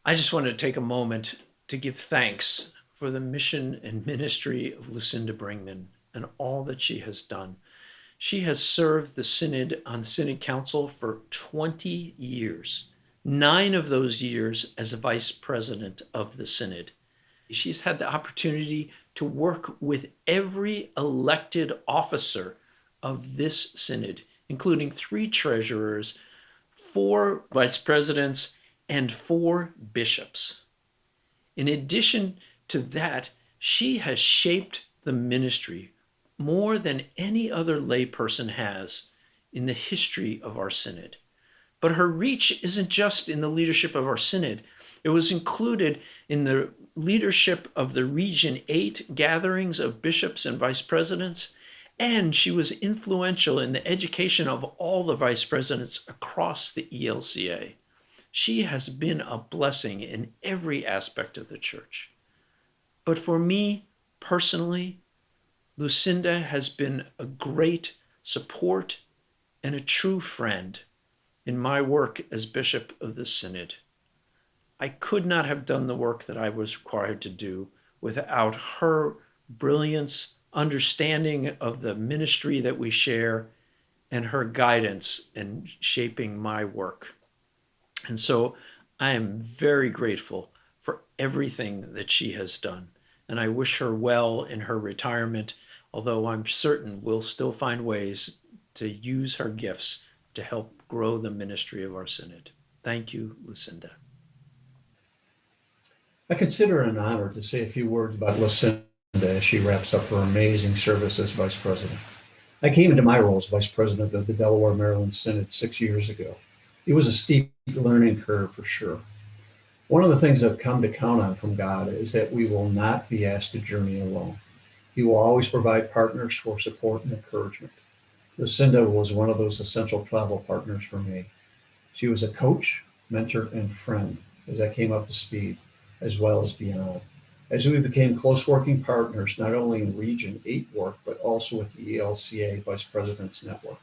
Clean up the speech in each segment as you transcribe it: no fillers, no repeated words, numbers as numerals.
I just want to take a moment to give thanks for the mission and ministry of Lucinda Bringman and all that she has done. She has served the Synod on the Synod Council for 20 years, 9 of those years as a vice president of the Synod. She's had the opportunity to work with every elected officer of this Synod, including 3 treasurers, 4 vice presidents, and 4 bishops. In addition to that, she has shaped the ministry more than any other layperson has in the history of our synod. But her reach isn't just in the leadership of our synod. It was included in the leadership of the Region 8 gatherings of bishops and vice presidents, and she was influential in the education of all the vice presidents across the ELCA. She has been a blessing in every aspect of the church. But for me personally, Lucinda has been a great support and a true friend in my work as Bishop of the Synod. I could not have done the work that I was required to do without her brilliance, understanding of the ministry that we share, and her guidance in shaping my work. And so I am very grateful for everything that she has done. And I wish her well in her retirement, although I'm certain we'll still find ways to use her gifts to help grow the ministry of our synod. Thank you, Lucinda. I consider it an honor to say a few words about Lucinda as she wraps up her amazing service as Vice President. I came into my role as Vice President of the Delaware, Maryland Synod 6 years ago. It was a steep learning curve for sure. One of the things I've come to count on from God is that we will not be asked to journey alone. He will always provide partners for support and encouragement. Lucinda was one of those essential travel partners for me. She was a coach, mentor, and friend as I came up to speed, as well as beyond. As we became close working partners, not only in Region 8 work, but also with the ELCA Vice Presidents Network,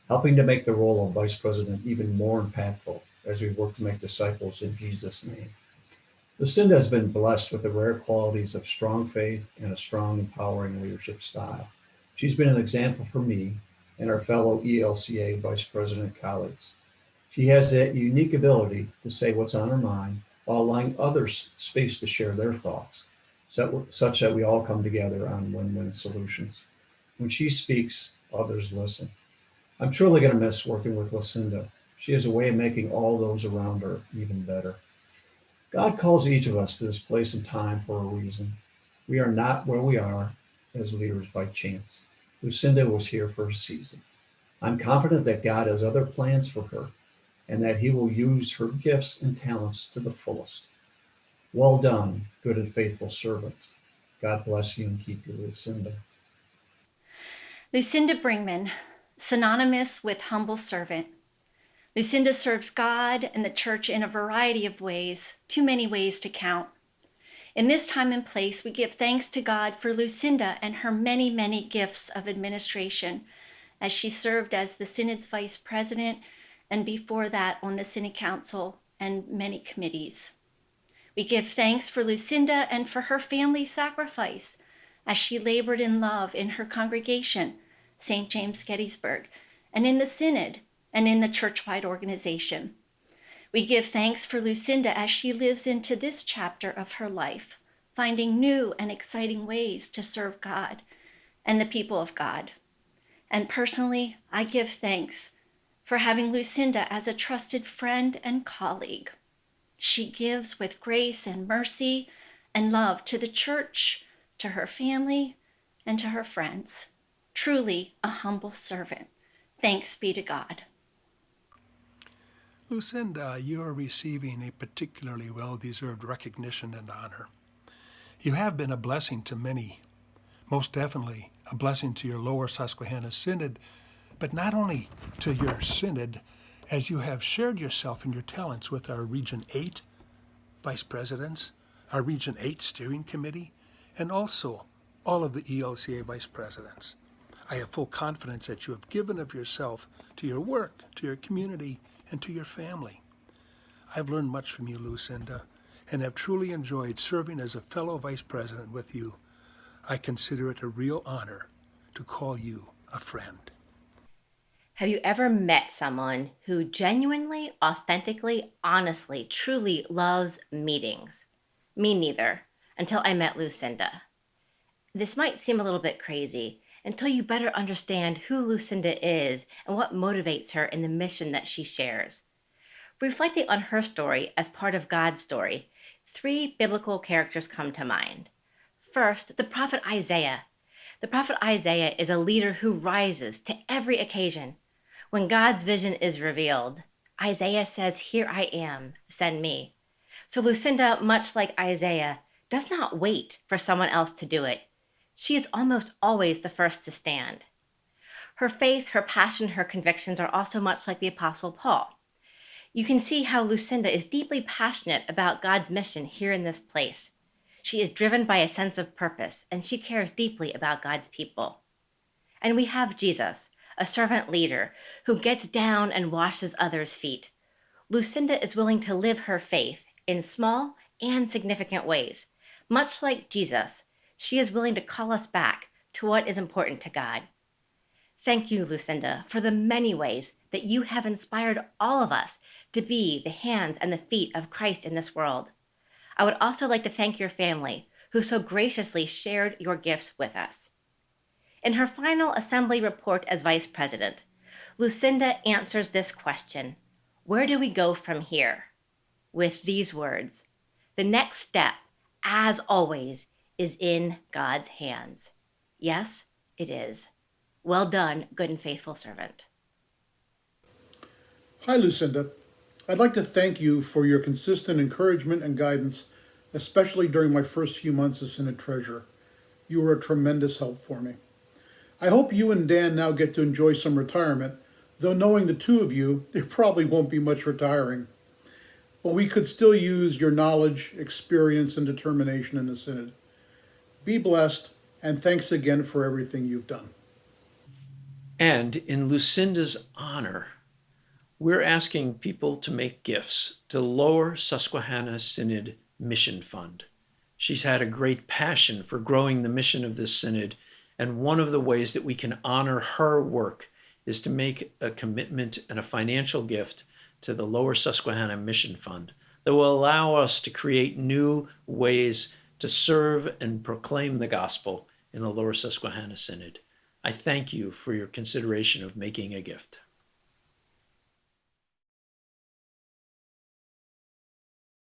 helping to make the role of Vice President even more impactful as we work to make disciples in Jesus' name. Lucinda has been blessed with the rare qualities of strong faith and a strong, empowering leadership style. She's been an example for me and our fellow ELCA Vice President colleagues. She has that unique ability to say what's on her mind while allowing others space to share their thoughts, such that we all come together on win-win solutions. When she speaks, others listen. I'm truly going to miss working with Lucinda. She has a way of making all those around her even better. God calls each of us to this place and time for a reason. We are not where we are as leaders by chance. Lucinda was here for a season. I'm confident that God has other plans for her and that he will use her gifts and talents to the fullest. Well done, good and faithful servant. God bless you and keep you, Lucinda. Lucinda Bringman, synonymous with humble servant. Lucinda serves God and the church in a variety of ways, too many ways to count. In this time and place, we give thanks to God for Lucinda and her many, many gifts of administration as she served as the Synod's vice president and before that on the Synod Council and many committees. We give thanks for Lucinda and for her family's sacrifice as she labored in love in her congregation, St. James Gettysburg, and in the Synod and in the church-wide organization. We give thanks for Lucinda as she lives into this chapter of her life, finding new and exciting ways to serve God and the people of God. And personally, I give thanks for having Lucinda as a trusted friend and colleague. She gives with grace and mercy and love to the church, to her family, and to her friends. Truly a humble servant. Thanks be to God. Lucinda, you are receiving a particularly well-deserved recognition and honor. You have been a blessing to many, most definitely a blessing to your Lower Susquehanna Synod, but not only to your Synod, as you have shared yourself and your talents with our Region 8 Vice Presidents, our Region 8 Steering Committee, and also all of the ELCA Vice Presidents. I have full confidence that you have given of yourself to your work, to your community, and to your family. I've learned much from you, Lucinda, and have truly enjoyed serving as a fellow vice president with you. I consider it a real honor to call you a friend. Have you ever met someone who genuinely, authentically, honestly, truly loves meetings? Me neither, until I met Lucinda. This might seem a little bit crazy until you better understand who Lucinda is and what motivates her in the mission that she shares. Reflecting on her story as part of God's story, 3 biblical characters come to mind. First, the prophet Isaiah. The prophet Isaiah is a leader who rises to every occasion. When God's vision is revealed, Isaiah says, "Here I am, send me." So Lucinda, much like Isaiah, does not wait for someone else to do it. She is almost always the first to stand. Her faith, her passion, her convictions are also much like the Apostle Paul. You can see how Lucinda is deeply passionate about God's mission here in this place. She is driven by a sense of purpose, and she cares deeply about God's people. And we have Jesus, a servant leader who gets down and washes others' feet. Lucinda is willing to live her faith in small and significant ways. Much like Jesus, she is willing to call us back to what is important to God. Thank you, Lucinda, for the many ways that you have inspired all of us to be the hands and the feet of Christ in this world. I would also like to thank your family, who so graciously shared your gifts with us. In her final assembly report as vice president, Lucinda answers this question: where do we go from here? With these words: the next step, as always, is in God's hands. Yes, it is. Well done, good and faithful servant. Hi, Lucinda. I'd like to thank you for your consistent encouragement and guidance, especially during my first few months as Synod Treasurer. You were a tremendous help for me. I hope you and Dan now get to enjoy some retirement, though knowing the two of you, there probably won't be much retiring. But we could still use your knowledge, experience, and determination in the Synod. Be blessed, and thanks again for everything you've done. And in Lucinda's honor, we're asking people to make gifts to Lower Susquehanna Synod Mission Fund. She's had a great passion for growing the mission of this synod, and one of the ways that we can honor her work is to make a commitment and a financial gift to the Lower Susquehanna Mission Fund that will allow us to create new ways to serve and proclaim the gospel in the Lower Susquehanna Synod. I thank you for your consideration of making a gift.